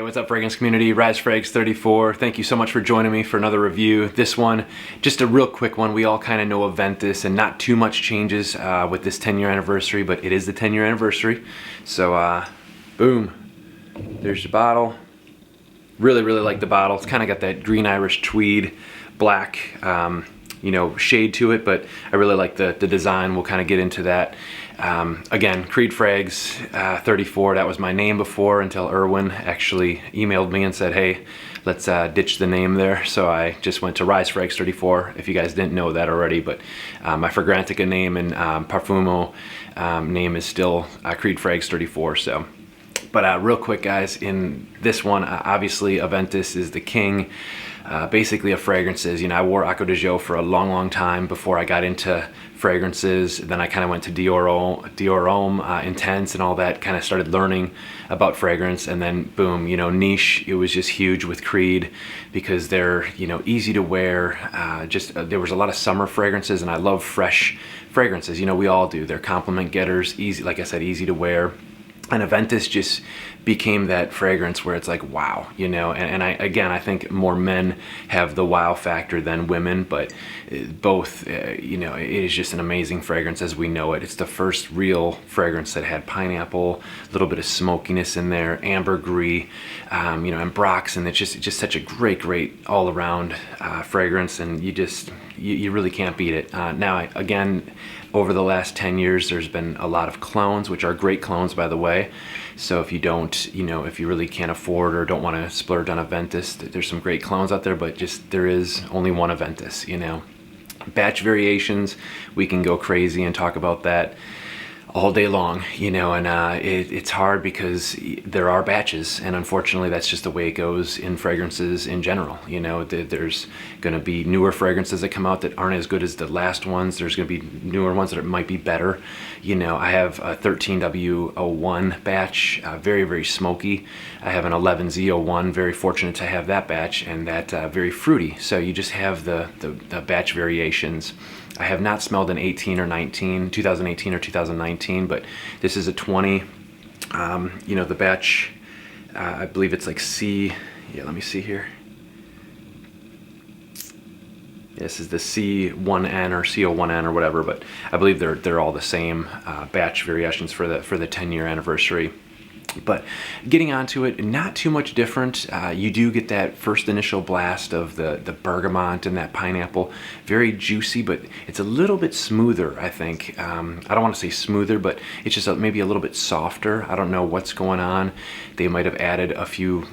What's up, fragrance community? RazFrags34. Thank you so much for joining me for another review. This one, just a real quick one. We all kind of know Adventus, and not too much changes with this 10-year anniversary, but it is the 10-year anniversary. So, boom. There's your bottle. Really like the bottle. It's kind of got that green Irish tweed, black, you know, shade to it, but I really like the design. We'll kind of get into that. Again, Creed Frags 34, that was my name before until Erwin actually emailed me and said, hey, let's ditch the name there. So I just went to Rise Frags 34, if you guys didn't know that already, but my Fragrantica name and Parfumo name is still Creed Frags 34. So, but real quick, guys, in this one, obviously Aventus is the king. Basically of fragrances. You know, I wore Acqua di Gio for a long time before I got into fragrances. Then I kind of went to Dior Homme, Intense and all that, kind of started learning about fragrance, and then boom, you know, niche, it was just huge with Creed because they're, you know, easy to wear. There was a lot of summer fragrances, and I love fresh fragrances. You know, we all do. They're compliment getters, easy, like I said, easy to wear. And Aventus just became that fragrance where it's like, wow, you know, and I think more men have the wow factor than women, but both, you know, it is just an amazing fragrance as we know it. It's the first real fragrance that had pineapple, a little bit of smokiness in there, ambergris, you know, and ambroxan. It's just such a great all around fragrance, and you really can't beat it. Now, again, over the last 10 years, there's been a lot of clones, which are great clones, by the way. So if you don't, you know, if you really can't afford or don't want to splurge on Aventus, there's some great clones out there, but just there is only one Aventus, you know. Batch variations, we can go crazy and talk about that all day long, you know, and it's hard because there are batches, and unfortunately that's just the way it goes in fragrances in general. You know, there's going to be newer fragrances that come out that aren't as good as the last ones. There's going to be newer ones that might be better. You know, I have a 13W01 batch, very smoky. I have an 11Z01, very fortunate to have that batch, and that very fruity. So you just have the batch variations. I have not smelled an 18 or 19, 2018 or 2019, but this is a 20. You know, the batch, I believe it's like C, yeah, let me see here. This is the C1N or CO1N or whatever, but I believe they're all the same batch variations for the 10-year anniversary. But getting onto it, not too much different. You do get that first initial blast of the bergamot and that pineapple. Very juicy, but it's a little bit smoother, I think. I don't want to say smoother, but it's just maybe a little bit softer. I don't know what's going on. They might have added a few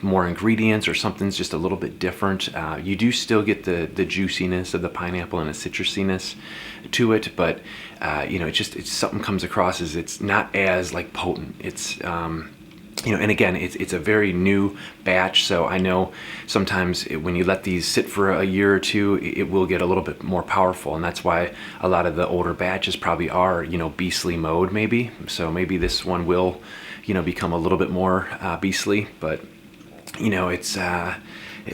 more ingredients or something's just a little bit different. You do still get the juiciness of the pineapple and the citrusiness to it, but you know, it's something comes across as it's not as like potent. It's you know, and again, it's a very new batch, so I know sometimes when you let these sit for a year or two, it will get a little bit more powerful, and that's why a lot of the older batches probably are, you know, beastly mode maybe. So maybe this one will, you know, become a little bit more beastly, but you know, it's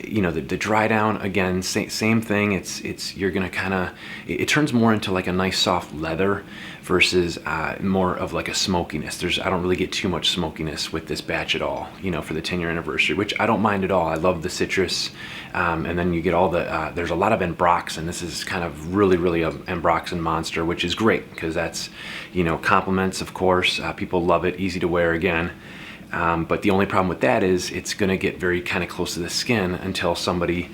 you know, the dry down, again, same thing. It's you're gonna kind of, it turns more into like a nice soft leather versus more of like a smokiness. I don't really get too much smokiness with this batch at all, you know, for the 10-year anniversary, which I don't mind at all. I love the citrus, and then you get all the there's a lot of ambroxan. This is kind of really a ambroxan monster, which is great because that's, you know, compliments, of course. People love it, easy to wear again. But the only problem with that is it's going to get very kind of close to the skin until somebody,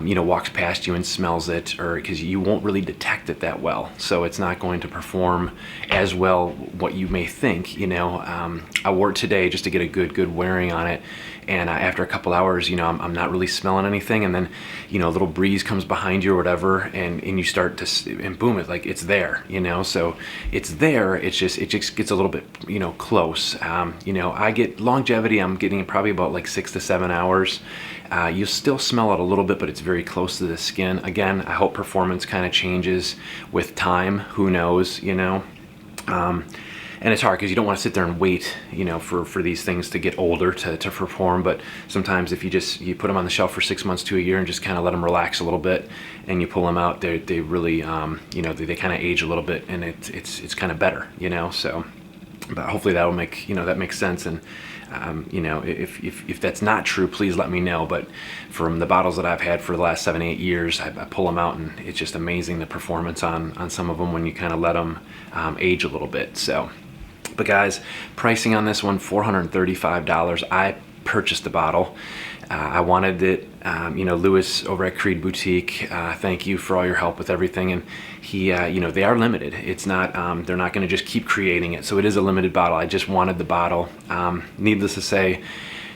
you know, walks past you and smells it, or because you won't really detect it that well. So it's not going to perform as well what you may think, you know. I wore it today just to get a good wearing on it. And after a couple hours, you know, I'm not really smelling anything, and then, you know, a little breeze comes behind you or whatever, and you start to, and boom, it's like it's there, you know. So it's there. It just gets a little bit, you know, close. You know, I get longevity. I'm getting probably about like 6 to 7 hours. You still smell it a little bit, but it's very close to the skin. Again, I hope performance kind of changes with time. Who knows, you know. And it's hard because you don't want to sit there and wait, you know, for these things to get older to perform. But sometimes if you put them on the shelf for 6 months to a year and just kind of let them relax a little bit, and you pull them out, they really, you know, they kind of age a little bit, and it's kind of better, you know. So but hopefully that'll make, that makes sense. And if that's not true, please let me know. But from the bottles that I've had for the last 7-8 years, I pull them out, and it's just amazing the performance on some of them when you kind of let them age a little bit. So, but guys, pricing on this one, $435. I purchased the bottle. I wanted it. Lewis over at Creed Boutique, thank you for all your help with everything. And he, they are limited. It's not, they're not going to just keep creating it. So it is a limited bottle. I just wanted the bottle. Needless to say,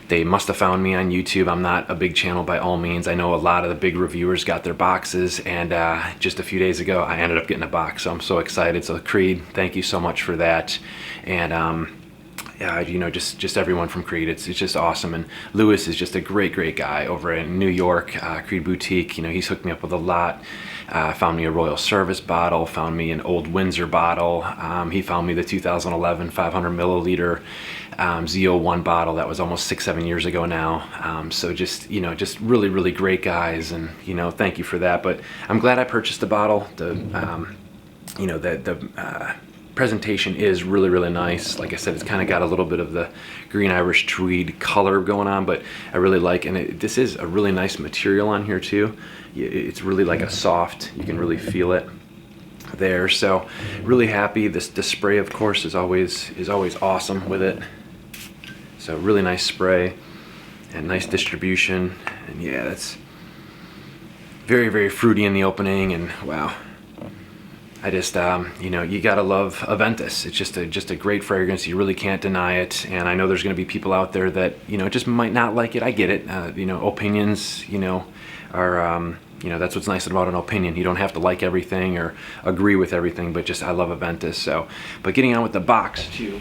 they must have found me on YouTube. I'm not a big channel by all means. I know a lot of the big reviewers got their boxes, and just a few days ago, I ended up getting a box. So I'm so excited. So Creed, thank you so much for that. And, just everyone from Creed, it's just awesome. And Lewis is just a great guy over in New York, Creed Boutique. He's hooked me up with a lot. Found me a Royal Service bottle, found me an Old Windsor bottle. He found me the 2011 500 milliliter Z01 bottle that was almost 6-7 years ago now. So just really great guys, and thank you for that. But I'm glad I purchased the bottle. The presentation is really nice. Like I said, it's kind of got a little bit of the green Irish tweed color going on, but I really like, and this is a really nice material on here too. It's really like a soft, you can really feel it there. So really happy. The spray, of course, is always awesome with it. So really nice spray and nice distribution. And yeah, that's very fruity in the opening, and wow. I just, you gotta love AVENTUS. It's just a great fragrance. You really can't deny it. And I know there's gonna be people out there that, just might not like it. I get it. Opinions, are, that's what's nice about an opinion. You don't have to like everything or agree with everything, but just, I love AVENTUS. So, but getting on with the box too.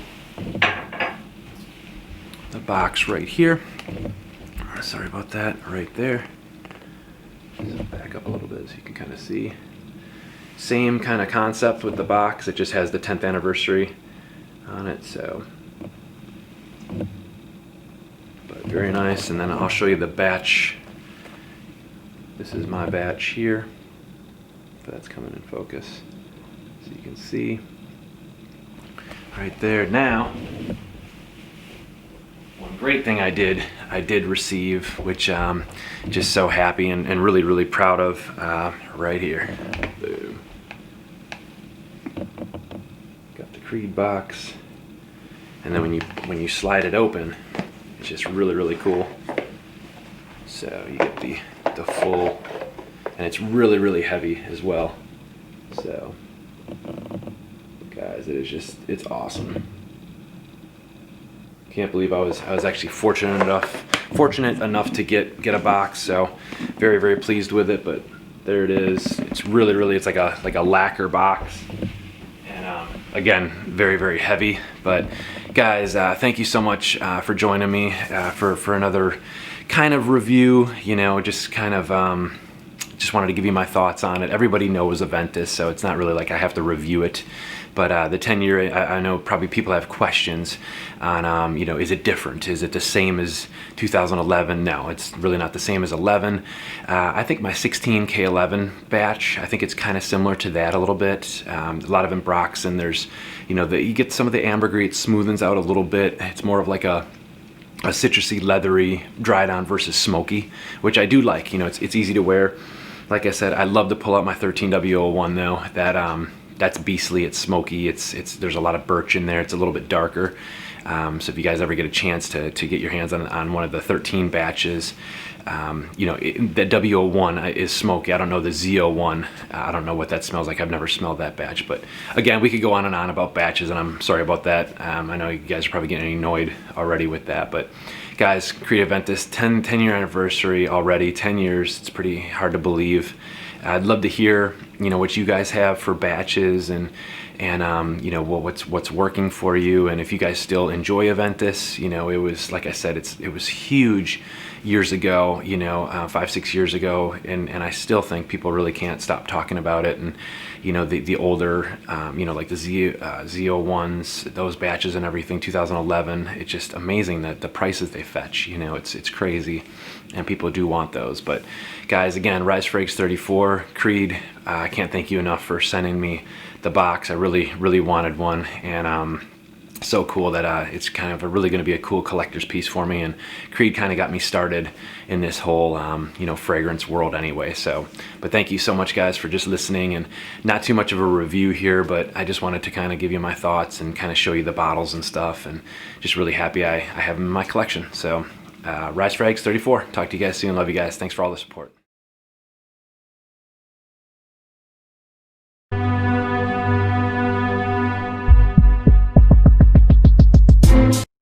The box right here. Sorry about that, right there. Just back up a little bit so you can kind of see. Same kind of concept with the box. It just has the 10th anniversary on it, so. But very nice. And then I'll show you the batch. This is my batch here. If that's coming in focus, so you can see right there. Now, one great thing I did receive, which just so happy and really proud of, right here. Boom. Got the Creed box, and then when you slide it open, it's just really cool. So you get the full, and it's really heavy as well. So guys, it's awesome. Can't believe I was actually fortunate enough to get a box. So very pleased with it. But there it is. It's really it's like a lacquer box. Again, very heavy. But guys, thank you so much for joining me for another kind of review. Just kind of just wanted to give you my thoughts on it. Everybody knows AVENTUS, so it's not really like I have to review it. But the 10-year, I know probably people have questions on, is it different? Is it the same as 2011? No, it's really not the same as 11. I think my 16K11 batch, I think it's kind of similar to that a little bit. A lot of Embroxen, there's, you get some of the ambergris, it smoothens out a little bit. It's more of like a citrusy, leathery, dried on versus smoky, which I do like. It's easy to wear. Like I said, I love to pull out my 13W01 though. That's beastly. It's smoky. There's a lot of birch in there. It's a little bit darker. So if you guys ever get a chance to get your hands on one of the 13 batches, the W01 is smoky. I don't know the Z01. I don't know what that smells like. I've never smelled that batch. But again, we could go on and on about batches, and I'm sorry about that. I know you guys are probably getting annoyed already with that. But guys, Creed AVENTUS, 10-year anniversary already. 10 years. It's pretty hard to believe. I'd love to hear, what you guys have for batches and what's working for you, and if you guys still enjoy AVENTUS. It was, like I said, it was huge years ago, 5-6 years ago, and I still think people really can't stop talking about it. And the older, like the Z01s, those batches and everything, 2011, it's just amazing that the prices they fetch. It's crazy, and people do want those. But guys, again, Rise Frakes 34, Creed, I can't thank you enough for sending me the box. I really wanted one, and so cool that it's kind of really going to be a cool collector's piece for me, and Creed kind of got me started in this whole you know, fragrance world anyway. So but thank you so much guys for just listening, and not too much of a review here, but I just wanted to kind of give you my thoughts and kind of show you the bottles and stuff, and just really happy I have them in my collection. So Rise Frags 34, talk to you guys soon. Love you guys. Thanks for all the support.